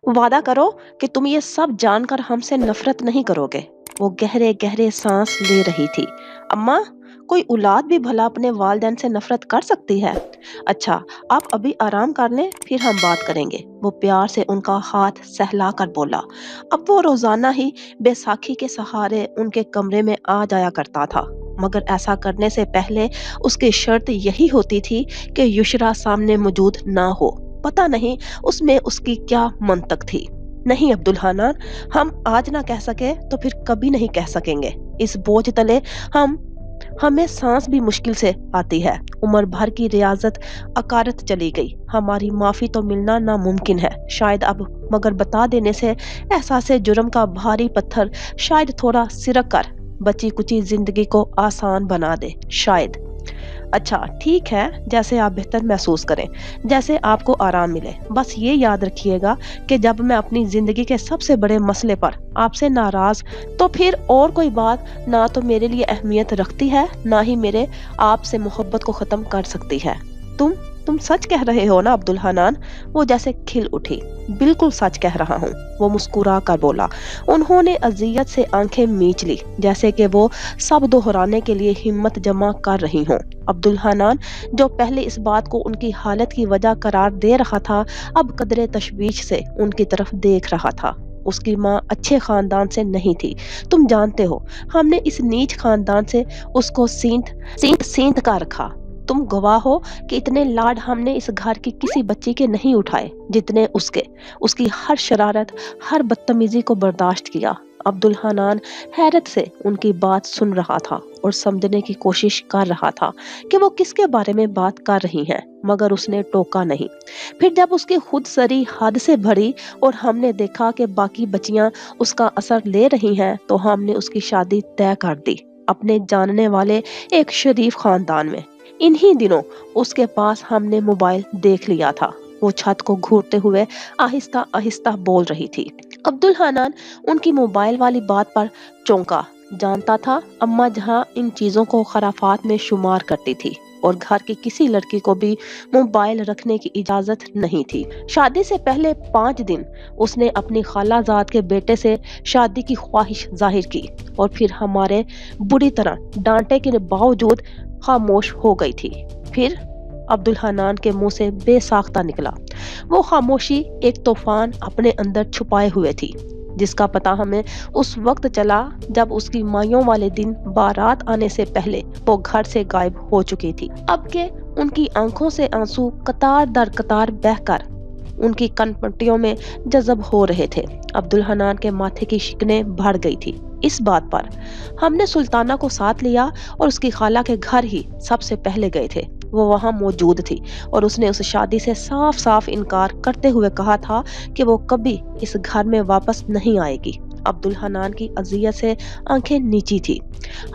वादा करो कि तुम ये सब जानकर हमसे नफरत नहीं करोगे। वो गहरे गहरे सांस ले रही थी। अम्मा, कोई औलाद भी भला अपने वालिदैन से नफरत कर सकती है? अच्छा, आप अभी आराम कर लें, फिर हम बात करेंगे। वो प्यार से उनका हाथ सहला कर बोला। अब वो रोजाना ही बैसाखी के सहारे उनके कमरे में आ जाया करता था, मगर ऐसा करने से पहले उसकी शर्त यही होती थी कि युशरा सामने मौजूद ना हो। पता नहीं उसमें उसकी क्या मंतक थी। नहीं अब्दुल हनान, हम आज ना कह सके तो फिर कभी नहीं कह सकेंगे। इस बोझ तले हम हमें सांस भी मुश्किल से आती है। उम्र भर की रियाजत अकारत चली गई। हमारी माफी तो मिलना नामुमकिन है शायद अब, मगर बता देने से एहसास जुर्म का भारी पत्थर शायद थोड़ा सिरक कर बची कुची जिंदगी को आसान बना दे, शायद। अच्छा ठीक है, जैसे आप बेहतर महसूस करें, जैसे आपको आराम मिले। बस ये याद रखिएगा कि जब मैं अपनी जिंदगी के सबसे बड़े मसले पर आपसे नाराज, तो फिर और कोई बात ना तो मेरे लिए अहमियत रखती है, ना ही मेरे आपसे मोहब्बत को खत्म कर सकती है। तुम तुम सच कह रहे हो ना अब्दुल हनान? वो जैसे खिल उठी। बिल्कुल सच कह रहा हूँ, वो मुस्कुरा कर बोला। उन्होंने अजियत से आंखें मीच ली, जैसे कि वो सब दोहराने के लिए हिम्मत जमा कर रही हों। अब्दुल हनान, जो पहले इस बात को उनकी हालत की वजह करार दे रहा था, अब कदरे तशवीश से उनकी तरफ देख रहा था। उसकी माँ अच्छे खानदान से नहीं थी, तुम जानते हो। हमने इस नीच खानदान से उसको सींत सींत सींत कर रखा। तुम गवाह हो कि इतने लाड हमने इस घर की किसी बच्ची के नहीं उठाए जितने उसके। उसकी हर शरारत, हर बदतमीजी को बर्दाश्त किया। अब्दुल हनान हैरत से उनकी बात सुन रहा था और समझने की कोशिश कर रहा था कि वो किसके बारे में बात कर रही हैं, मगर उसने टोका नहीं। फिर जब उसकी खुद सरी हद से भरी और हमने देखा कि बाकी बच्चियां उसका असर ले रही हैं, तो हमने उसकी शादी तय कर दी अपने जानने वाले एक शरीफ खानदान में। इन्हीं दिनों उसके पास हमने मोबाइल देख लिया था। वो छत को घूरते हुए आहिस्ता आहिस्ता बोल रही थी। अब्दुल हनान उनकी मोबाइल वाली बात पर चौंका। जानता था अम्मा जहां इन चीजों को खराफात में शुमार करती थी, और घर की किसी लड़की को भी मोबाइल रखने की इजाजत नहीं थी। शादी से पहले 5 दिन उसने अपनी खालाजाद के बेटे से शादी की ख्वाहिश जाहिर की, और फिर हमारे बुरी तरह डांटे के बावजूद खामोश हो गई थी। फिर अब्दुल हनान के मुंह से बेसाख्ता निकला। वो खामोशी एक तूफान अपने अंदर छुपाए हुए थी, जिसका पता हमें उस वक्त चला जब उसकी माइयों वाले दिन बारात आने से पहले वो घर से गायब हो चुकी थी। अब के उनकी आंखों से आंसू कतार दर कतार बहकर उनकी कनपट्टियों में जज़ब हो रहे थे। अब्दुल हनान के माथे की शिकनें बढ़ गई थी। इस बात पर हमने सुल्ताना को साथ लिया और उसकी खाला के घर ही सबसे पहले गए थे। वो वहां मौजूद थी और उसने उस शादी से साफ साफ इनकार करते हुए कहा था कि वो कभी इस घर में वापस नहीं आएगी। अब्दुल हनान की अजियत से आंखें नीची थी।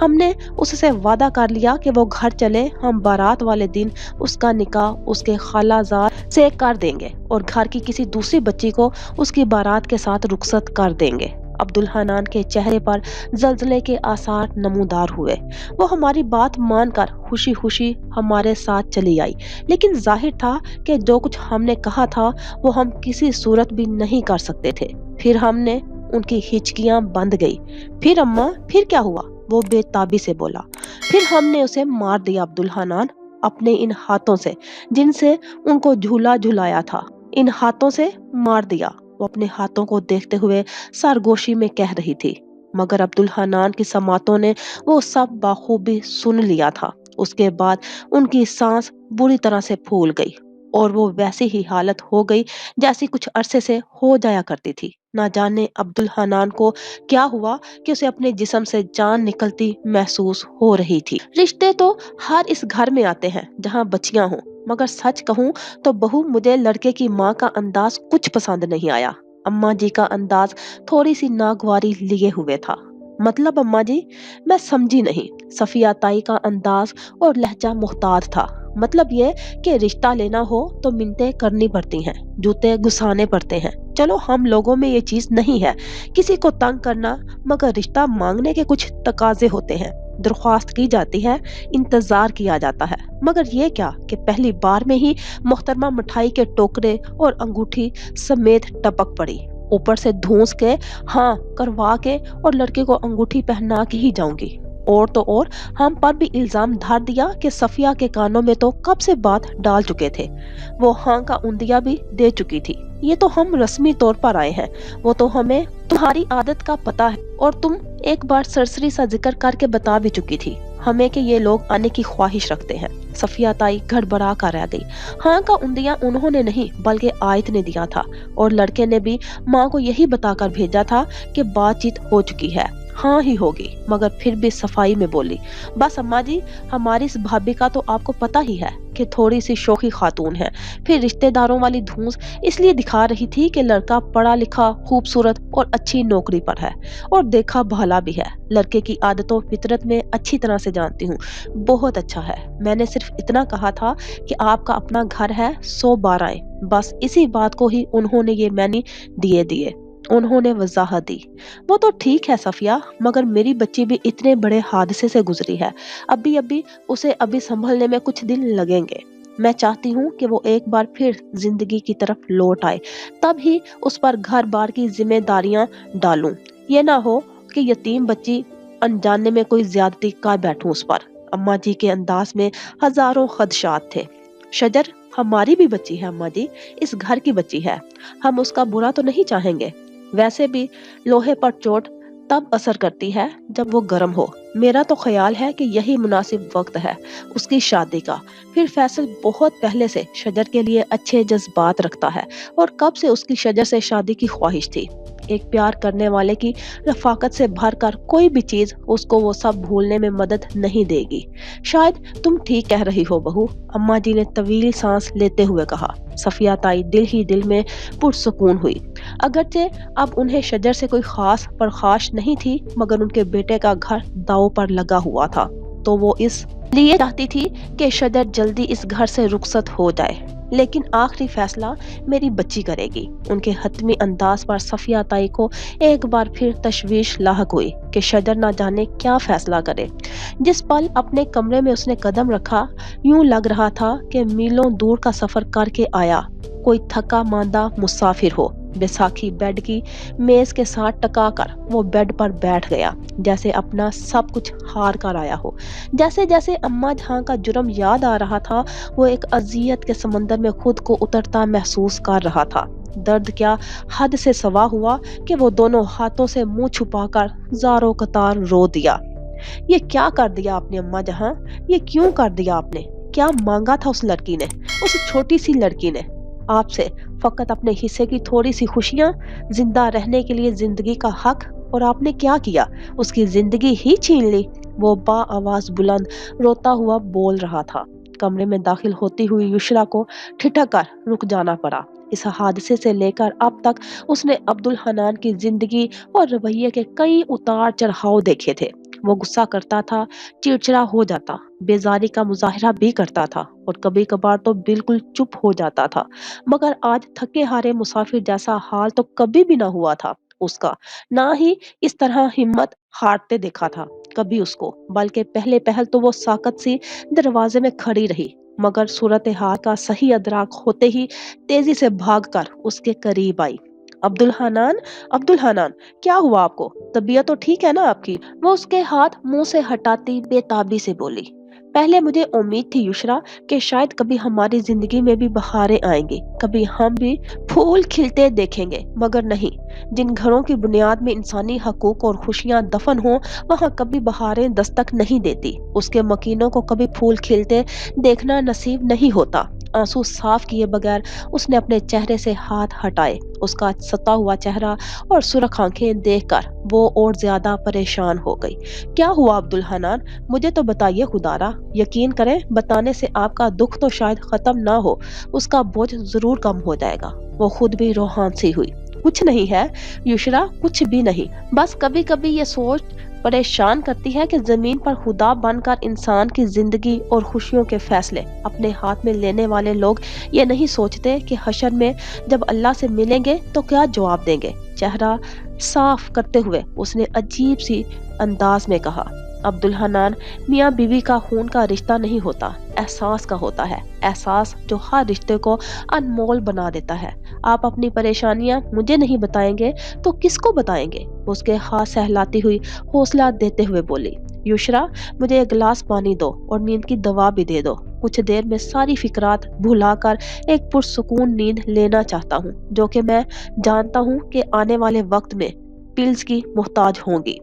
हमने उससे वादा कर लिया कि वो घर चले, हम बारात वाले दिन उसका निकाह उसके खालाजाद से कर देंगे और घर की किसी दूसरी बच्ची को उसकी बारात के साथ रुखसत कर देंगे। अब्दुल हनान के चेहरे पर जल्जले के आसार नमूदार हुए। वो हमारी बात मानकर खुशी खुशी हमारे साथ चली आई, लेकिन जाहिर था कि जो कुछ हमने कहा था वो हम किसी सूरत भी नहीं कर सकते थे। फिर हमने उनकी हिचकियां बंद गई। फिर अम्मा, फिर क्या हुआ? वो बेताबी से बोला। फिर हमने उसे मार दिया अब्दुल हनान, अपने इन हाथों से जिनसे उनको झूला झुलाया था। इन हाथों से मार दिया, वो अपने हाथों को देखते हुए सरगोशी में कह रही थी। मगर अब्दुल हनान की समातों ने वो सब बाखूबी सुन लिया था। उसके बाद उनकी सांस बुरी तरह से फूल गई और वो वैसी ही हालत हो गई जैसी कुछ अरसे से हो जाया करती थी। ना जाने अब्दुल हनान को क्या हुआ कि उसे अपने जिस्म से जान निकलती महसूस हो रही थी। रिश्ते तो हर इस घर में आते हैं जहां बच्चियां हों, मगर सच कहूं तो बहू, मुझे लड़के की माँ का अंदाज कुछ पसंद नहीं आया। अम्मा जी का अंदाज थोड़ी सी नागवारी लिए हुए था। मतलब अम्मा जी, मैं समझी नहीं। सफिया ताई का अंदाज और लहजा मुख्तार था। मतलब ये कि रिश्ता लेना हो तो मिन्नतें करनी पड़ती हैं, जूते घुसाने पड़ते हैं। चलो हम लोगों में ये चीज नहीं है किसी को तंग करना, मगर रिश्ता मांगने के कुछ तकाजे होते हैं। درخواست کی جاتی ہے، انتظار کیا جاتا ہے، مگر یہ کیا کہ پہلی بار میں ہی محترمہ مٹھائی کے ٹوکرے اور انگوٹھی سمیت ٹپک پڑی، اوپر سے دھونس کے ہاں کروا کے، اور لڑکے کو انگوٹھی پہنا کے ہی جاؤں گی۔ اور تو اور ہم پر بھی الزام دھر دیا کہ صفیہ کے کانوں میں تو کب سے بات ڈال چکے تھے، وہ ہاں کا اندیا بھی دے چکی تھی۔ یہ تو ہم رسمی طور پر آئے ہیں، وہ تو ہمیں تمہاری عادت کا پتہ ہے، اور تم ایک بار سرسری سا ذکر کر کے بتا بھی چکی تھی ہمیں کہ یہ لوگ آنے کی خواہش رکھتے ہیں۔ صفیہ تائی گھڑبڑا کر رہ گئی۔ ہاں کا اندیا انہوں نے نہیں بلکہ آیت نے دیا تھا، اور لڑکے نے بھی ماں کو یہی بتا کر بھیجا تھا کہ بات چیت ہو چکی ہے، ہاں ہی ہوگی، مگر پھر بھی صفائی میں بولی، بس اماں جی، ہماری اس بھابھی کا تو آپ کو پتہ ہی ہے کہ تھوڑی سی شوخی خاتون ہے، پھر رشتہ داروں والی دھونس اس لیے دکھا رہی تھی کہ لڑکا پڑھا لکھا، خوبصورت اور اچھی نوکری پر ہے، اور دیکھا بھالا بھی ہے، لڑکے کی عادتوں فطرت میں اچھی طرح سے جانتی ہوں، بہت اچھا ہے، میں نے صرف اتنا کہا تھا کہ آپ کا اپنا گھر ہے، 100 بار آئیں، بس اسی بات کو ہی انہوں نے یہ معنی دیے انہوں نے وضاحت دی۔ وہ تو ٹھیک ہے صفیہ، مگر میری بچی بھی اتنے بڑے حادثے سے گزری ہے، اسے سنبھلنے میں کچھ دن لگیں گے، میں چاہتی ہوں کہ وہ ایک بار پھر زندگی کی طرف لوٹ آئے، تب ہی اس پر گھر بار کی ذمہ داریاں ڈالوں، یہ نہ ہو کہ یتیم بچی انجانے میں کوئی زیادتی کر بیٹھوں اس پر۔ اماں جی کے انداز میں ہزاروں خدشات تھے۔ شجر ہماری بھی بچی ہے اماں جی، اس گھر کی بچی ہے، ہم اس کا برا تو نہیں چاہیں گے، ویسے بھی لوہے پر چوٹ تب اثر کرتی ہے جب وہ گرم ہو، میرا تو خیال ہے کہ یہی مناسب وقت ہے اس کی شادی کا۔ پھر فیصل بہت پہلے سے شجر کے لیے اچھے جذبات رکھتا ہے، اور کب سے اس کی شجر سے شادی کی خواہش تھی، ایک پیار کرنے والے کی رفاقت سے بھر کر کوئی بھی چیز اس کو وہ سب بھولنے میں مدد نہیں دے گی۔ شاید تم ٹھیک کہہ رہی ہو بہو، اماں جی نے طویل سانس لیتے ہوئے کہا۔ صفیہ تائی دل ہی دل میں پرسکون ہوئی، اگرچہ اب انہیں شجر سے کوئی خاص پرخاش نہیں تھی، مگر ان کے بیٹے کا گھر داؤ پر لگا ہوا تھا، تو وہ اس لیے چاہتی تھی کہ شجر جلدی اس گھر سے رخصت ہو جائے، لیکن آخری فیصلہ میری بچی کرے گی۔ ان کے حتمی انداز پر صفیہ تائی کو ایک بار پھر تشویش لاحق ہوئی کہ شجر نہ جانے کیا فیصلہ کرے۔ جس پل اپنے کمرے میں اس نے قدم رکھا، یوں لگ رہا تھا کہ میلوں دور کا سفر کر کے آیا کوئی تھکا ماندہ مسافر ہو۔ بیساکھی بیڈ کی میز کے ساتھ ٹکا کر وہ بیڈ پر بیٹھ گیا، جیسے اپنا سب کچھ ہار کر آیا ہو۔ جیسے جیسے اماں جہاں کا جرم یاد آ رہا تھا، وہ ایک اذیت کے سمندر میں خود کو اترتا محسوس کر رہا تھا۔ درد کیا حد سے سوا ہوا کہ وہ دونوں ہاتھوں سے منہ چھپا کر زاروں قطار رو دیا۔ یہ کیا کر دیا آپ نے اماں جہاں، یہ کیوں کر دیا آپ نے؟ کیا مانگا تھا اس لڑکی نے، اس چھوٹی سی لڑکی نے آپ سے؟ فقط اپنے حصے کی تھوڑی سی خوشیاں، زندہ رہنے کے لیے زندگی کا حق، اور آپ نے کیا کیا؟ اس کی زندگی ہی چھین لی۔ وہ با آواز بلند روتا ہوا بول رہا تھا۔ کمرے میں داخل ہوتی ہوئی یشرا کو ٹھٹک کر رک جانا پڑا۔ اس حادثے سے لے کر اب تک اس نے عبدالحنان کی زندگی اور رویے کے کئی اتار چڑھاؤ دیکھے تھے۔ وہ غصہ کرتا تھا، چڑچڑا ہو جاتا، بیزاری کا مظاہرہ بھی کرتا تھا، اور کبھی کبھار تو بالکل چپ ہو جاتا تھا، مگر آج تھکے ہارے مسافر جیسا حال تو کبھی بھی نہ ہوا تھا اس کا، نہ ہی اس طرح ہمت ہارتے دیکھا تھا کبھی اس کو، بلکہ پہلے پہل تو وہ ساکت سی دروازے میں کھڑی رہی، مگر صورتحال کا صحیح ادراک ہوتے ہی تیزی سے بھاگ کر اس کے قریب آئی۔ عبدالحنان، عبدالحنان، کیا ہوا آپ کو؟ طبیعت تو ٹھیک ہے نا آپ کی؟ وہ اس کے ہاتھ منہ سے ہٹاتی بے تابی سے بولی۔ پہلے مجھے امید تھی یشرا کہ شاید کبھی ہماری زندگی میں بھی بہاریں آئیں گی، کبھی ہم بھی پھول کھلتے دیکھیں گے، مگر نہیں، جن گھروں کی بنیاد میں انسانی حقوق اور خوشیاں دفن ہوں، وہاں کبھی بہاریں دستک نہیں دیتی، اس کے مکینوں کو کبھی پھول کھلتے دیکھنا نصیب نہیں ہوتا۔ آنسو صاف کیے بغیر اس نے اپنے چہرے سے ہاتھ ہٹائے۔ اس کا ستا ہوا چہرہ اور سرخ آنکھیں دیکھ کر وہ اور زیادہ پریشان ہو گئی۔ کیا ہوا عبدالحنان؟ مجھے تو بتائیے خدارا، یقین کریں بتانے سے آپ کا دکھ تو شاید ختم نہ ہو، اس کا بوجھ ضرور کم ہو جائے گا۔ وہ خود بھی روحان سی ہوئی۔ کچھ نہیں ہے یشرا، کچھ بھی نہیں، بس کبھی کبھی یہ سوچ پریشان کرتی ہے کہ زمین پر خدا بن کر انسان کی زندگی اور خوشیوں کے فیصلے اپنے ہاتھ میں لینے والے لوگ یہ نہیں سوچتے کہ حشر میں جب اللہ سے ملیں گے تو کیا جواب دیں گے۔ چہرہ صاف کرتے ہوئے اس نے عجیب سی انداز میں کہا، अब्दुल हन्नान, मियाँ बीवी का खून का रिश्ता नहीं होता, एहसास का होता है। एहसास जो हर रिश्ते को अनमोल बना देता है। आप अपनी परेशानियां मुझे नहीं बताएंगे तो किसको बताएंगे? उसके हाथ सहलाती हुई हौसला देते हुए बोली, युशरा, मुझे एक गिलास पानी दो और नींद की दवा भी दे दो। कुछ देर में सारी फिक्रात भुलाकर एक पुरसुकून नींद लेना चाहता हूँ, जो कि मैं जानता हूँ कि आने वाले वक्त में पिल्स की मोहताज होंगी।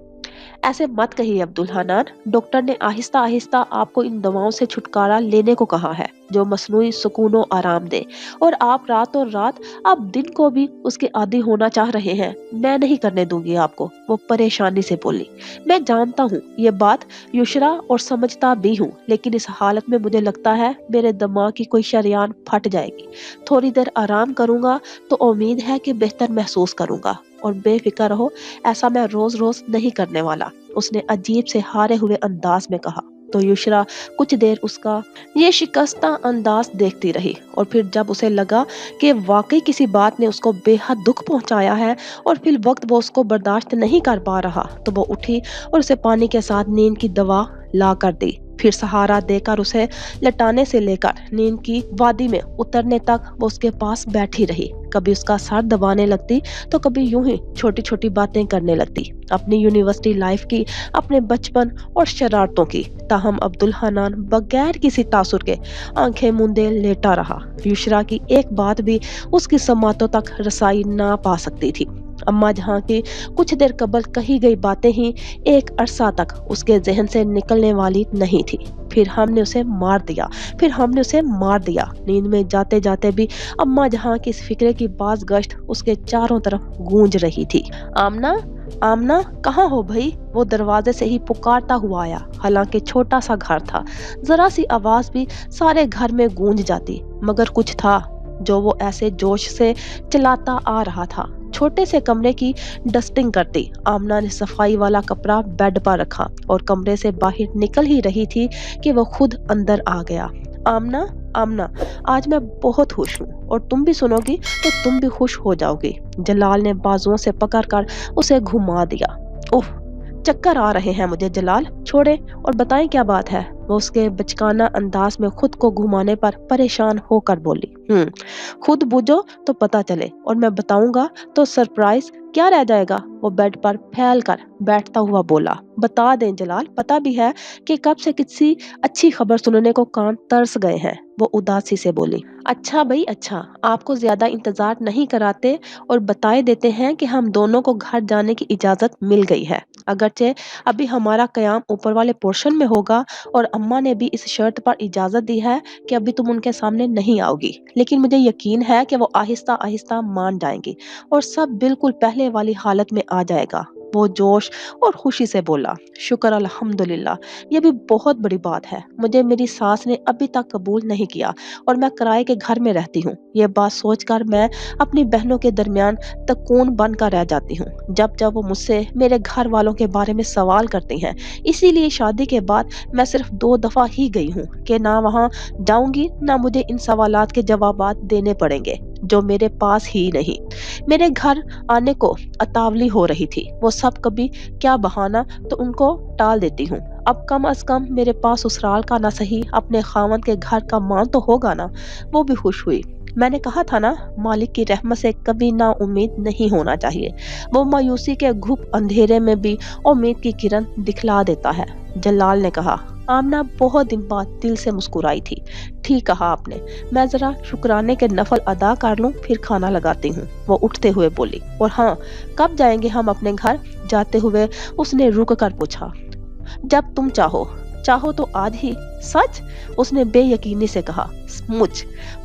ऐसे मत कहिए अब्दुल हन्नान, डॉक्टर ने आहिस्ता आहिस्ता आपको इन दवाओं से छुटकारा लेने को कहा है, जो मसनूई सुकून और आराम दे। और आप रातों रात, आप दिन को भी उसके आदी होना चाह रहे हैं। मैं नहीं करने दूंगी आपको, वो परेशानी से बोली। मैं जानता हूँ ये बात, युशरा, और समझता भी हूँ, लेकिन इस हालत में मुझे लगता है मेरे दिमाग की कोई शरियान फट जाएगी। थोड़ी देर आराम करूंगा तो उम्मीद है कि बेहतर महसूस करूंगा। और बेफिक्र रहो, ऐसा मैं रोज रोज नहीं करने वाला, उसने अजीब से हारे हुए अंदाज में कहा। तो युशरा कुछ देर उसका ये शिकस्ता अंदाज देखती रही, और फिर जब उसे लगा कि वाकई किसी बात ने उसको बेहद दुख पहुंचाया है और फिर वक्त वो उसको बर्दाश्त नहीं कर पा रहा, तो वो उठी और उसे पानी के साथ नींद की दवा ला कर दी। फिर सहारा देकर उसे लटाने से लेकर नींद की वादी में उतरने तक वो उसके पास बैठी रही। कभी उसका सर दबाने लगती तो कभी यूं ही छोटी छोटी बातें करने लगती, अपनी यूनिवर्सिटी लाइफ की, अपने बचपन और शरारतों की। ताहम अब्दुल हन्नान बगैर किसी तासुर के आंखें मूंदे लेटा रहा। युशरा की एक बात भी उसकी समातों तक रसाई ना पा सकती थी। अम्मा जहां की कुछ देर कबल कही गई बातें ही एक अरसा तक उसके जहन से निकलने वाली नहीं थी। फिर हमने उसे मार दिया, फिर हमने उसे मार दिया। नींद में जाते जाते भी अम्मा जहां की इस फिक्रे की बाज गश्त उसके चारों तरफ गूंज रही थी। आमना, आमना, कहाँ हो भाई? वो दरवाजे से ही पुकारता हुआ आया। हालांकि छोटा सा घर था, जरा सी आवाज भी सारे घर में गूंज जाती, मगर कुछ था जो वो ऐसे जोश से चलाता आ रहा था। छोटे से कमरे की डस्टिंग करती आमना ने सफाई वाला कपड़ा बेड पर रखा और कमरे से बाहर निकल ही रही थी कि वो खुद अंदर आ गया। आमना, आमना, आज मैं बहुत खुश हूँ, और तुम भी सुनोगी तो तुम भी खुश हो जाओगी। जलाल ने बाजुओं से पकड़कर उसे घुमा दिया। ओह, चक्कर आ रहे हैं मुझे जलाल, छोड़े और बताएं क्या बात है? वो उसके बचकाना अंदाज में खुद को घुमाने पर परेशान होकर बोली। खुद बुझो तो पता चले, और मैं बताऊंगा तो सरप्राइज क्या रह जाएगा? वो बेड पर फैल कर बैठता हुआ बोला। बता दें जलाल, पता भी है कि कब से किसी अच्छी खबर सुनने को कान तरस गए हैं, वो उदासी से बोली। अच्छा भाई अच्छा, आपको ज्यादा इंतजार नहीं कराते और बताए देते हैं कि हम दोनों को घर जाने की इजाजत मिल गई है। अगरचे अभी हमारा कयाम ऊपर वाले पोर्शन में होगा, और अम्मा ने भी इस शर्त पर इजाजत दी है कि अभी तुम उनके सामने नहीं आओगी, लेकिन मुझे यकीन है कि वो आहिस्ता आहिस्ता मान जाएंगी और सब बिल्कुल पहले वाली हालत में आ जाएगा। वो जोश और खुशी से बोला, शुक्र अल्हम्दुलिल्लाह, ये भी बहुत बड़ी बात है। मुझे मेरी सास ने अभी तक कबूल नहीं किया और मैं किराए के घर में रहती हूँ। ये बात सोचकर मैं अपनी बहनों के दरमियान तकून बनकर रह जाती हूँ जब जब वो मुझसे मेरे घर वालों के बारे में सवाल करती हैं। इसीलिए शादी के बाद मैं सिर्फ 2 दफा ही गई हूँ कि ना वहाँ जाऊंगी, ना मुझे इन सवालात के जवाबात देने पड़ेंगे जो मेरे पास ही नहीं। मेरे घर आने को अतावली हो रही थी, वो सब कभी क्या बहाना तो उनको टाल देती हूँ। अब कम अज कम मेरे पास ससुराल का ना सही अपने खामन के घर का मान तो होगा ना। वो भी खुश हुई। मैंने कहा था ना, मालिक की रहमत से कभी ना उम्मीद नहीं होना चाहिए। वो मायूसी के घुप अंधेरे में भी उम्मीद की किरण दिखला देता है, जलाल ने कहा। आमना बहुत दिन बाद दिल से मुस्कुराई थी। ठीक कहा आपने, मैं जरा शुक्राने के नफल अदा कर लूं, फिर खाना लगाती हूँ, वो उठते हुए बोली। और हाँ, कब जाएंगे हम अपने घर? जाते हुए उसने रुक कर पूछा। जब तुम चाहो, चाहो तो आज ही। सच? उसने बेयकीनी से कहा। मुझ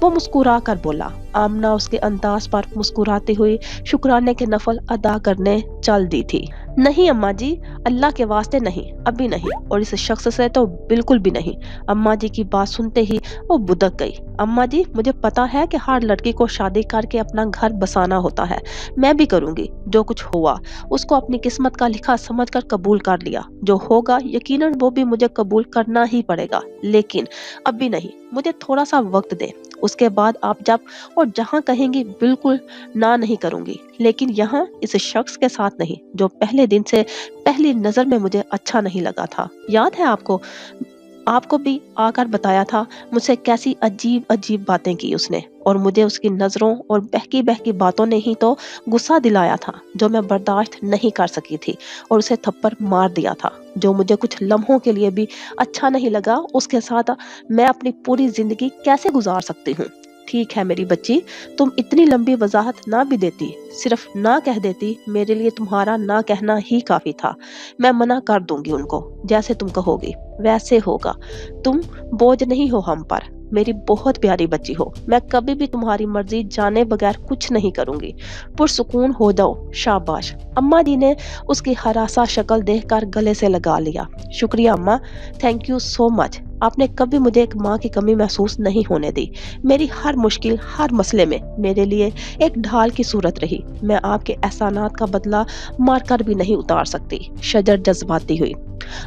वो मुस्कुरा कर बोला। आमना उसके अंदाज पर मुस्कुराती हुई शुक्राने के नफल अदा करने चल दी थी। नहीं अम्मा जी, अल्लाह के वास्ते नहीं, अभी नहीं, और इस शख्स से तो बिल्कुल भी नहीं। अम्मा जी की बात सुनते ही वो बुदक गई। अम्मा जी, मुझे पता है कि हर लड़की को शादी करके अपना घर बसाना होता है। मैं भी करूंगी। जो कुछ हुआ उसको अपनी किस्मत का लिखा समझकर कबूल कर लिया। जो होगा यकीनन वो भी मुझे कबूल करना ही पड़ेगा, लेकिन अभी नहीं। मुझे थोड़ा सा वक्त दे, उसके बाद आप जब और जहाँ कहेंगी बिल्कुल ना नहीं करूंगी, लेकिन यहाँ इस शख्स के साथ नहीं जो पहले दिन से पहली नजर में मुझे अच्छा नहीं लगा था। याद है आपको? आपको भी आकर बताया था मुझसे कैसी अजीब अजीब बातें की उसने, और मुझे उसकी नजरों और बहकी बहकी बातों ने ही तो गुस्सा दिलाया था जो मैं बर्दाश्त नहीं कर सकी थी, और उसे थप्पड़ मार दिया था जो मुझे कुछ लम्हों के लिए भी अच्छा नहीं लगा। उसके साथ मैं अपनी पूरी जिंदगी कैसे गुजार सकती हूँ? ठीक है मेरी बच्ची, तुम इतनी लंबी वजाहत ना भी देती, सिर्फ ना कह देती, मेरे लिए तुम्हारा ना कहना ही काफी था। मैं मना कर दूंगी उनको, जैसे तुम कहोगी वैसे होगा। तुम बोझ नहीं हो हम पर, मेरी बहुत प्यारी बच्ची हो। मैं कभी भी तुम्हारी मर्जी जाने बगैर कुछ नहीं करूंगी। पुरसुकून हो जाओ, शाबाश। अम्मा जी ने उसकी हरासा शक्ल देखकर गले से लगा लिया। शुक्रिया अम्मा, थैंक यू सो मच। आपने कभी मुझे एक माँ की कमी महसूस नहीं होने दी। मेरी हर मुश्किल, हर मसले में मेरे लिए एक ढाल की सूरत रही। मैं आपके एहसानात का बदला मारकर भी नहीं उतार सकती। शजर जज्बाती हुई।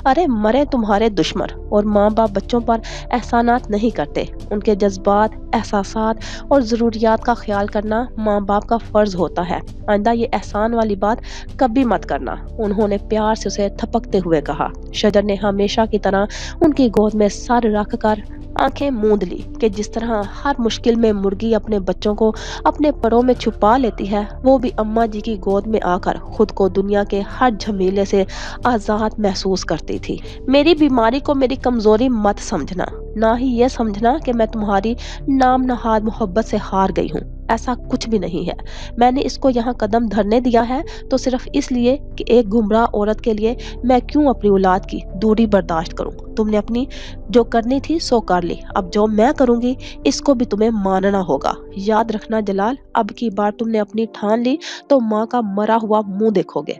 अरे मरे तुम्हारे दुश्मन, और माँ बाप बच्चों पर एहसानात नहीं करते। उनके जज्बात, एहसासात और ज़रूरियात का ख्याल करना माँ बाप का फर्ज होता है। आइंदा ये एहसान वाली बात कभी मत करना, उन्होंने प्यार से उसे थपकते हुए कहा। शजर ने हमेशा की तरह उनकी गोद में सर रख कर आंखें मूंद ली कि जिस तरह हर मुश्किल में मुर्गी अपने बच्चों को अपने परों में छुपा लेती है, वो भी अम्मा जी की गोद में आकर खुद को दुनिया के हर झमेले से आजाद महसूस करती थी। मेरी बीमारी को मेरी कमजोरी मत समझना, ना ही ये समझना कि मैं तुम्हारी नाम नहाद मोहब्बत से हार गई हूँ। ऐसा कुछ भी नहीं है। मैंने इसको यहाँ कदम धरने दिया है तो सिर्फ इसलिए कि एक गुमराह औरत के लिए मैं क्यों अपनी औलाद की दूरी बर्दाश्त करूं। तुमने अपनी जो करनी थी सो कर ली, अब जो मैं करूंगी इसको भी तुम्हें मानना होगा। याद रखना जलाल, अब की बार तुमने अपनी ठान ली तो माँ का मरा हुआ मुंह देखोगे।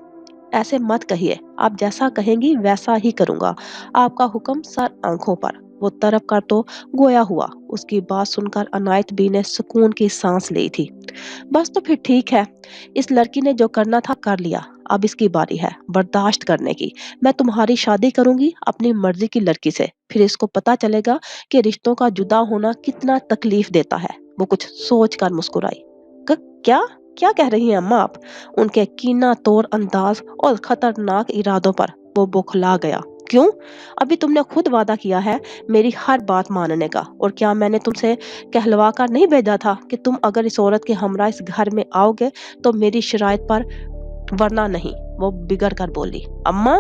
ऐसे मत कहिए, आप जैसा कहेंगी वैसा ही करूंगा। आपका हुक्म सर आंखों पर। वो तरफ कर तो गोया हुआ। उसकी बात सुनकर अनायत बी ने सुकून की सांस ली थी। बस तो फिर ठीक है, इस लड़की ने जो करना था कर लिया, अब इसकी बारी है बर्दाश्त करने की। मैं तुम्हारी शादी करूंगी अपनी मर्जी की लड़की से, फिर इसको पता चलेगा कि रिश्तों का जुदा होना कितना तकलीफ देता है। वो कुछ सोच कर मुस्कुराई। क्या क्या कह रही हैं अम्मा आप? उनके कीना तोड़ अंदाज और खतरनाक इरादों पर वो बौखला गया। क्यों? अभी तुमने खुद वादा किया है मेरी हर बात मानने का, और क्या मैंने तुमसे कहलवा कर नहीं भेजा था कि तुम अगर इस औरत के हमरा इस घर में आओगे तो मेरी शराइत पर, वरना नहीं। वो बिगड़ कर बोली। अम्मा?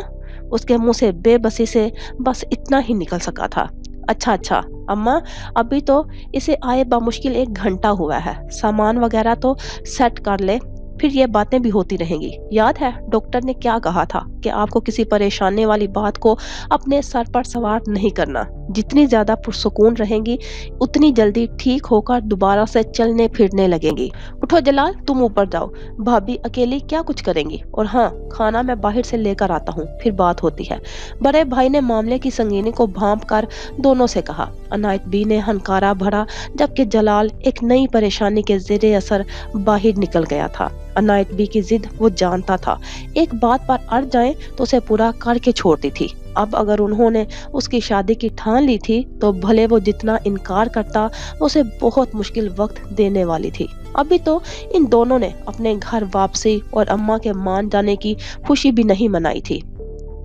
उसके मुंह से बेबसी से बस इतना ही निकल सका था। अच्छा अच्छा अम्मा, अभी तो इसे आए बामुश्किल 1 घंटा हुआ है, सामान वगैरह तो सेट कर ले, फिर ये बातें भी होती रहेंगी। याद है डॉक्टर ने क्या कहा था कि आपको किसी परेशानी वाली बात को अपने सर पर सवार नहीं करना। जितनी ज्यादा पुरसुकून रहेंगी उतनी जल्दी ठीक होकर दोबारा से चलने फिरने लगेंगी। उठो जलाल, तुम ऊपर जाओ, भाभी अकेली क्या कुछ करेंगी, और हाँ खाना मैं बाहर से लेकर आता हूँ, फिर बात होती है। बड़े भाई ने मामले की संगीनी को भांप कर दोनों से कहा। अनायत बी ने हनकारा भरा, जबकि जलाल एक नई परेशानी के जेरे असर बाहर निकल गया था। अनायत बी की जिद वो जानता था, एक बात पर अड़ जाए तो उसे पूरा करके छोड़ती थी। अब अगर उन्होंने उसकी शादी की ठान ली थी तो भले वो जितना इनकार करता, उसे बहुत मुश्किल वक्त देने वाली थी। अभी तो इन दोनों ने अपने घर वापसी और अम्मा के मान जाने की खुशी भी नहीं मनाई थी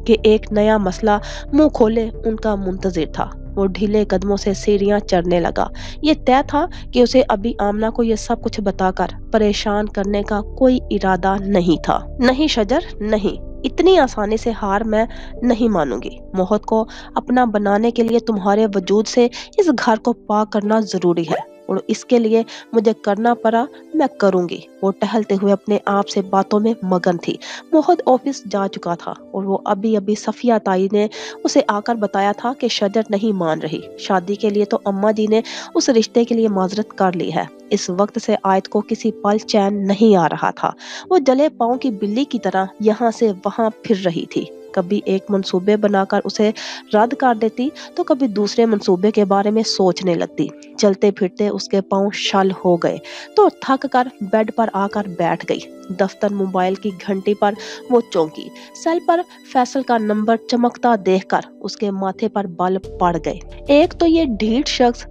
कि एक नया मसला मुंह खोले उनका मुंतजिर था। वो ढीले कदमों से सीढ़ियां चढ़ने लगा। ये तय था कि उसे अभी आमना को ये सब कुछ बताकर परेशान करने का कोई इरादा नहीं था। नहीं शजर, नहीं, इतनी आसानी से हार मैं नहीं मानूंगी। मोहत को अपना बनाने के लिए तुम्हारे वजूद से इस घर को पाक करना जरूरी है, और इसके लिए मुझे करना पड़ा मैं करूंगी। वो टहलते हुए अपने आप से बातों में मगन थी। मोहत ऑफिस जा चुका था और वो अभी अभी सफिया ताई ने उसे आकर बताया था कि शजर नहीं मान रही शादी के लिए, तो अम्मा जी ने उस रिश्ते के लिए माजरत कर ली है। इस वक्त से आयत को किसी पल चैन नहीं आ रहा था। वो जले पांव की बिल्ली की तरह यहाँ से वहां फिर रही थी। कभी एक मंसूबे बनाकर उसे रद्द कर देती तो कभी दूसरे मंसूबे के बारे में सोचने लगती। चलते फिरते उसके पांव शल हो गए तो थक कर बेड पर आकर बैठ गई। दफ्तर मोबाइल की घंटी पर वो चौंकी। सेल पर फैसल का नंबर चमकता देखकर उसके माथे पर बल पड़ गए। एक तो ये ढीठ शख्स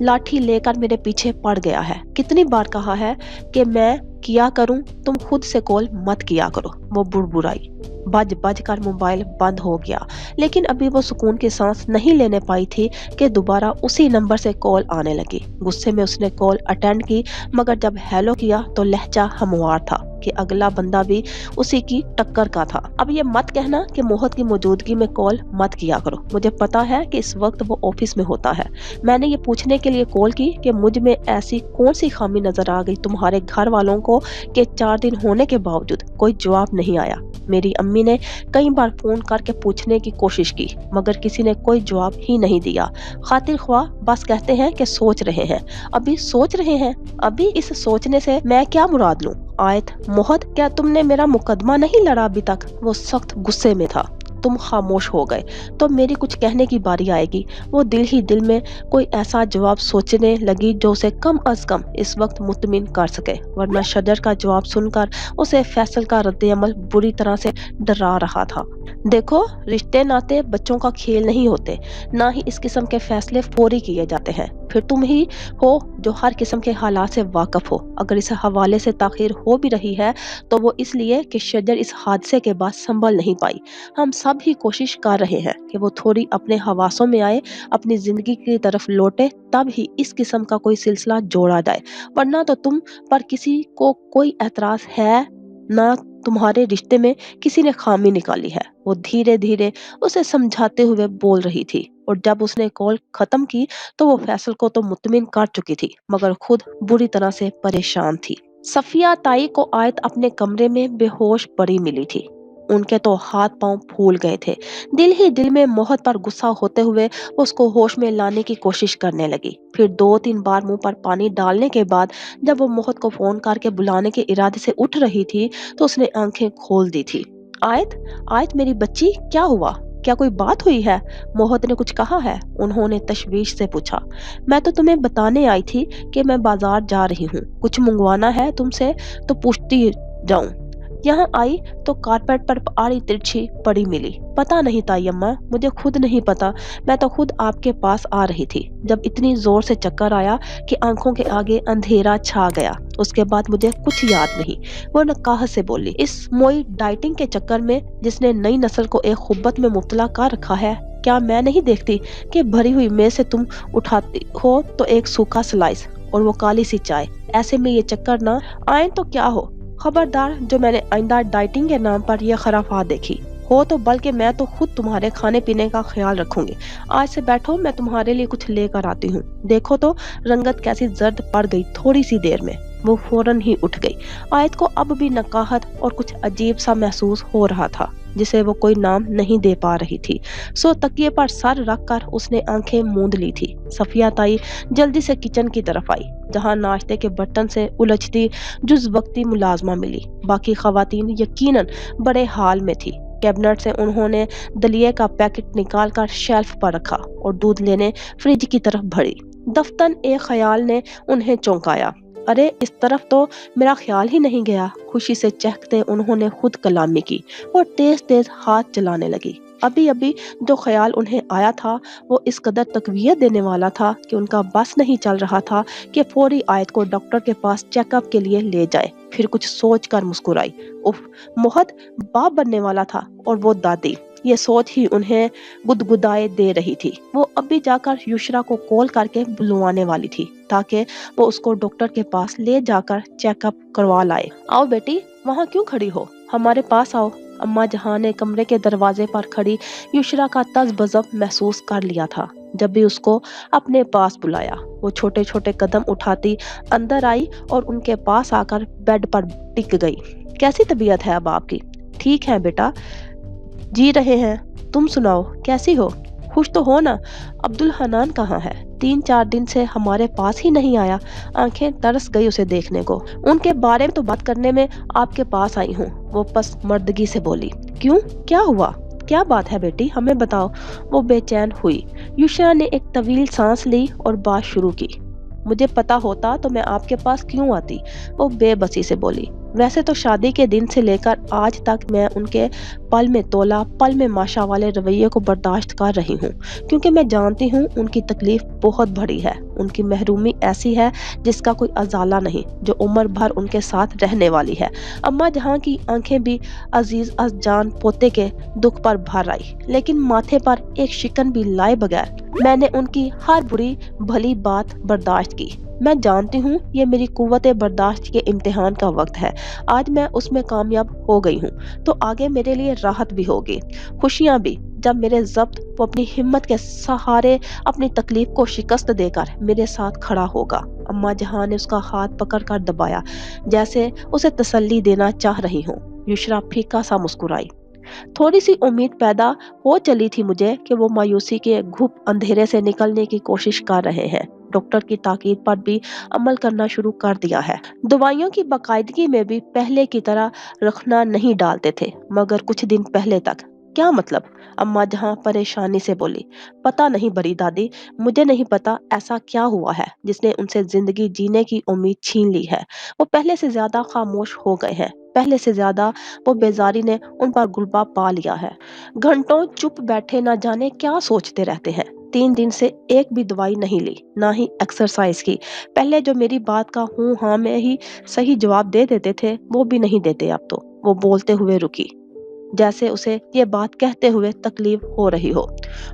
लाठी लेकर मेरे पीछे पड़ गया है। कितनी बार कहा है कि मैं किया करूं, तुम खुद से कॉल मत किया करो। वो बुड़बुड़ाई। बज बज कर मोबाइल बंद हो गया, लेकिन अभी वो सुकून की सांस नहीं लेने पाई थी कि दोबारा उसी नंबर से कॉल आने लगी। गुस्से में उसने कॉल अटेंड की, मगर जब हेलो किया तो लहजा हमवार था कि अगला बंदा भी उसी की टक्कर का था। अब ये मत कहना कि मोहत की मौजूदगी में कॉल मत किया करो। मुझे पता है कि इस वक्त वो ऑफिस में होता है। मैंने ये पूछने के लिए कॉल की कि मुझ में ऐसी कौन सी खामी नजर आ गई तुम्हारे घर वालों को कि 4 दिन होने के बावजूद कोई जवाब नहीं आया। मेरी अम्मी ने कई बार फोन करके पूछने की कोशिश की, मगर किसी ने कोई जवाब ही नहीं दिया। खातिर ख्वाह बस कहते हैं कि सोच रहे हैं। अभी सोच रहे हैं? अभी इस सोचने से मैं क्या मुराद लूं? आयत, मोहत, क्या तुमने मेरा मुकदमा नहीं लड़ा अभी तक? वो सख्त गुस्से में था। तुम खामोश हो गए तो मेरी कुछ कहने की बारी आएगी। वो दिल ही दिल में कोई ऐसा जवाब सोचने लगी जो उसे कम अज कम इस वक्त मुतमिन कर सके, वरना शजर का जवाब सुनकर उसे फैसल का रद्द-ए-अमल बुरी तरह से डरा रहा था। देखो, रिश्ते नाते बच्चों का खेल नहीं होते, ना ही इस किस्म के फैसले फौरी किए जाते हैं। फिर तुम ही हो जो हर किस्म के हालात से वाकिफ हो। अगर इस हवाले से ताखीर हो भी रही है तो वो इसलिए कि शजर इस हादसे के बाद संभल नहीं पाई। हम सब ही कोशिश कर रहे हैं कि वो थोड़ी अपने हवासों में आए, अपनी जिंदगी की तरफ लौटे, तब ही इस किस्म का कोई सिलसिला जोड़ा जाए, वरना तो तुम पर किसी को कोई एतराज है ना। तुम्हारे रिश्ते में किसी ने खामी निकाली है। वो धीरे धीरे उसे समझाते हुए बोल रही थी, और जब उसने कॉल खत्म की तो वो फैसल को तो मुतमिन कर चुकी थी, मगर खुद बुरी तरह से परेशान थी। सफिया ताई को आयत अपने कमरे में बेहोश पड़ी मिली थी। उनके तो हाथ पांव फूल गए थे। दिल ही दिल में मोहत पर गुस्सा होते हुए वो उसको होश में लाने की कोशिश करने लगी। फिर 2-3 बार मुंह पर पानी डालने के बाद जब वो मोहत को फोन करके बुलाने के इरादे से उठ रही थी तो उसने आंखें खोल दी थी। आयत, आयत मेरी बच्ची, क्या हुआ? क्या कोई बात हुई है? मोहत ने कुछ कहा है? उन्होंने तशवीश से पूछा। मैं तो तुम्हें बताने आई थी कि मैं बाजार जा रही हूँ, कुछ मंगवाना है तुमसे तो पूछती जाऊं। यहाँ आई तो कारपेट पर आड़ी तिरछी पड़ी मिली। पता नहीं ताई अम्मा, मुझे खुद नहीं पता। मैं तो खुद आपके पास आ रही थी जब इतनी जोर से चक्कर आया कि आंखों के आगे अंधेरा छा गया। उसके बाद मुझे कुछ याद नहीं। वो नकाहत से बोली, इस मोई डाइटिंग के चक्कर में जिसने नई नस्ल को एक खुब्बत में मुब्तला कर रखा है, क्या मैं नहीं देखती कि भरी हुई मेज से तुम उठाती हो तो एक सूखा स्लाइस और वो काली सी चाय। ऐसे में ये चक्कर ना आए तो क्या हो। खबरदार जो मैंने आइंदा डाइटिंग के नाम पर यह खराफात देखी हो तो, बल्कि मैं तो खुद तुम्हारे खाने पीने का ख्याल रखूंगी। आज से बैठो, मैं तुम्हारे लिए कुछ लेकर आती हूँ। देखो तो रंगत कैसी जर्द पड़ गई थोड़ी सी देर में। वो फौरन ही उठ गई। आयत को अब भी नकाहत और कुछ अजीब सा महसूस हो रहा था जिसे वो कोई नाम नहीं दे पा रही थी। सो तकिए पर सर रखकर उसने आंखें मूंद ली थी। सफिया ताई जल्दी से किचन की तरफ आई, जहां नाश्ते के बर्तन से उलझती जुज वक्ती मुलाजमा मिली। बाकी खवातीन यकीनन बड़े हाल में थी। कैबिनेट से उन्होंने दलिए का पैकेट निकालकर शेल्फ पर रखा और दूध लेने फ्रिज की तरफ बढ़ी। दफ्तन एक ख्याल ने उन्हें चौंकाया। अरे, इस तरफ तो मेरा ख्याल ही नहीं गया। खुशी से चहकते उन्होंने खुद कलामी की और तेज तेज हाथ चलाने लगी। अभी अभी जो ख्याल उन्हें आया था वो इस कदर तकवीयत देने वाला था कि उनका बस नहीं चल रहा था कि फौरी आयत को डॉक्टर के पास चेकअप के लिए ले जाए। फिर कुछ सोचकर मुस्कुराई। उफ, मोहत बाप बनने वाला था और वो दादी। ये सोच ही उन्हें गुदगुदाए दे रही थी। वो अभी जाकर युशरा को कॉल करके बुलवाने वाली थी ताकि वो उसको डॉक्टर के पास ले जाकर चेकअप करवा लाए। आओ बेटी, वहाँ क्यों खड़ी हो, हमारे पास आओ। अम्मा जहां ने कमरे के दरवाजे पर खड़ी युशरा का तज़-बज़ब महसूस कर लिया था जब भी उसको अपने पास बुलाया। वो छोटे छोटे कदम उठाती अंदर आई और उनके पास आकर बेड पर टिक गई। कैसी तबीयत है अब आपकी? ठीक है बेटा, जी रहे हैं। तुम सुनाओ, कैसी हो? खुश तो हो ना? अब्दुल हनान कहाँ है? 3-4 दिन से हमारे पास ही नहीं आया। आंखें तरस गई उसे देखने को। उनके बारे में तो बात करने में आपके पास आई हूँ, वो पस मर्दगी से बोली। क्यों, क्या हुआ? क्या बात है बेटी, हमें बताओ। वो बेचैन हुई। युशरा ने एक तवील सांस ली और बात शुरू की। مجھے پتا ہوتا تو میں آپ کے پاس کیوں آتی، وہ بے بسی سے بولی۔ ویسے تو شادی کے دن سے لے کر آج تک میں ان کے پل میں تولا پل میں ماشا والے رویے کو برداشت کر رہی ہوں، کیونکہ میں جانتی ہوں ان کی تکلیف بہت بڑی ہے، ان کی محرومی ایسی ہے جس کا کوئی ازالہ نہیں، جو عمر بھر ان کے ساتھ رہنے والی ہے۔ اما جہاں کی آنکھیں بھی عزیز از جان پوتے کے دکھ پر بھر آئی، لیکن ماتھے پر ایک شکن بھی لائے بغیر میں نے ان کی ہر بری بھلی بات برداشت کی۔ میں جانتی ہوں یہ میری قوت برداشت کے امتحان کا وقت ہے، آج میں اس میں کامیاب ہو گئی ہوں تو آگے میرے لیے راحت بھی ہوگی، خوشیاں بھی، جب میرے ضبط وہ اپنی ہمت کے سہارے اپنی تکلیف کو شکست دے کر میرے ساتھ کھڑا ہوگا۔ اما جہاں نے اس کا ہاتھ پکڑ کر دبایا، جیسے اسے تسلی دینا چاہ رہی ہوں۔ یشرا پھیکا سا مسکرائی۔ تھوڑی سی امید پیدا ہو چلی تھی مجھے کہ وہ مایوسی کے گھپ اندھیرے سے نکلنے کی کوشش کر رہے ہیں، ڈاکٹر کی تاکید پر بھی عمل کرنا شروع کر دیا ہے، دوائیوں کی باقاعدگی میں بھی پہلے کی طرح رکھنا نہیں ڈالتے تھے، مگر کچھ دن پہلے تک۔ کیا مطلب؟ اما جہاں پریشانی سے بولی۔ پتہ نہیں بڑی دادی، مجھے نہیں پتا ایسا کیا ہوا ہے جس نے ان سے زندگی جینے کی امید چھین لی ہے، وہ پہلے سے زیادہ خاموش ہو گئے ہیں، پہلے سے زیادہ وہ بیزاری نے ان پر غلبہ پا لیا ہے، گھنٹوں چپ بیٹھے نہ جانے کیا سوچتے رہتے ہیں۔ 3 دن سے ایک بھی دوائی نہیں لی، نہ ہی ایکسرسائز کی، پہلے جو میری بات کا ہوں ہاں میں ہی صحیح جواب دے دیتے تھے وہ بھی نہیں دیتے اب تو۔ وہ بولتے ہوئے رکی، جیسے اسے یہ بات کہتے ہوئے تکلیف ہو رہی ہو،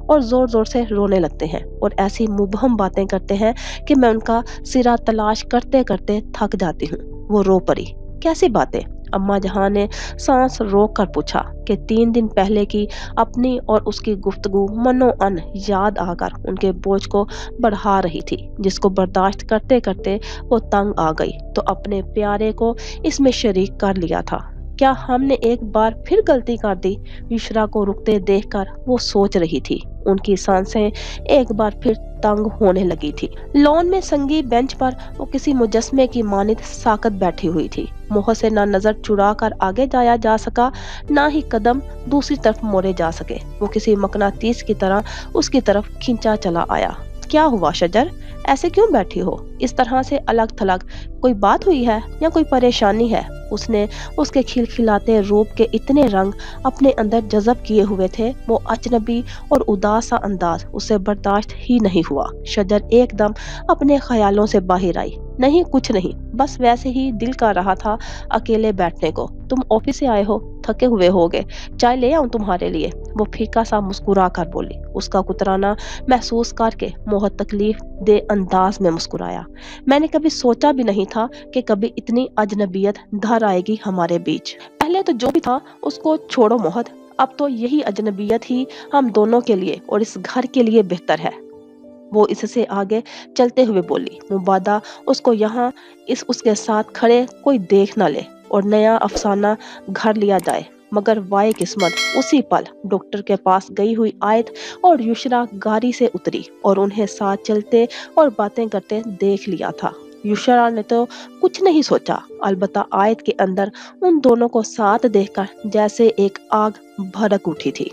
اور زور زور سے رونے لگتے ہیں اور ایسی مبہم باتیں کرتے ہیں کہ میں ان کا سرا تلاش کرتے کرتے تھک جاتی ہوں۔ وہ رو پڑی۔ کیسی باتیں؟ اما جہاں نے سانس روک کر پوچھا کہ 3 دن پہلے کی اپنی اور اس کی گفتگو منو ان یاد آ کر ان کے بوجھ کو بڑھا رہی تھی، جس کو برداشت کرتے کرتے وہ تنگ آ گئی تو اپنے پیارے کو اس میں شریک کر لیا تھا۔ کیا ہم نے ایک بار پھر غلطی کر دی؟ یشرا کو رکتے دیکھ کر وہ سوچ رہی تھی، ان کی سانسیں ایک بار پھر تنگ ہونے لگی تھی۔ لون میں سنگی بینچ پر وہ کسی مجسمے کی مانند ساکت بیٹھی ہوئی تھی، منہ سے نہ نظر چرا کر آگے جایا جا سکا، نہ ہی قدم دوسری طرف موڑے جا سکے، وہ کسی مقناطیس کی طرح اس کی طرف کھینچا چلا آیا۔ کیا ہوا شجر؟ ایسے کیوں بیٹھی ہو اس طرح سے الگ تھلگ؟ کوئی بات ہوئی ہے یا کوئی پریشانی ہے؟ اس نے اس کے کھلکھلاتے روپ کے اتنے رنگ اپنے اندر جذب کیے ہوئے تھے، وہ اجنبی اور اداس سا انداز اسے برداشت ہی نہیں ہوا۔ شجر ایک دم اپنے خیالوں سے باہر آئی۔ نہیں کچھ نہیں، بس ویسے ہی دل کر رہا تھا اکیلے بیٹھنے کو۔ تم آفس سے آئے ہو، تھکے ہوئے ہوگے، چائے لے آؤں تمہارے لیے؟ وہ پھیکا سا مسکرا کر بولی۔ اس کا کترانا محسوس کر کے موہ تکلیف دہ انداز میں مسکرایا۔ میں نے کبھی سوچا بھی نہیں تھا کہ کبھی اتنی اجنبیت دھر آئے گی ہمارے بیچ۔ پہلے تو جو بھی تھا اس کو چھوڑو موہت، اب تو یہی اجنبیت ہی ہم دونوں کے لیے اور اس گھر کے لیے بہتر ہے۔ وہ اس سے آگے چلتے ہوئے بولی، مبادا اس کو یہاں اس کے ساتھ کھڑے کوئی دیکھ نہ لے اور نیا افسانہ گھڑ لیا جائے، مگر وائے قسمت اسی پل ڈاکٹر کے پاس گئی ہوئی آیت اور یشرا گاڑی سے اتری اور انہیں ساتھ چلتے اور باتیں کرتے دیکھ لیا تھا۔ یشرا نے تو کچھ نہیں سوچا، البتہ آیت کے اندر ان دونوں کو ساتھ دیکھ کر جیسے ایک آگ بھڑک اٹھی تھی۔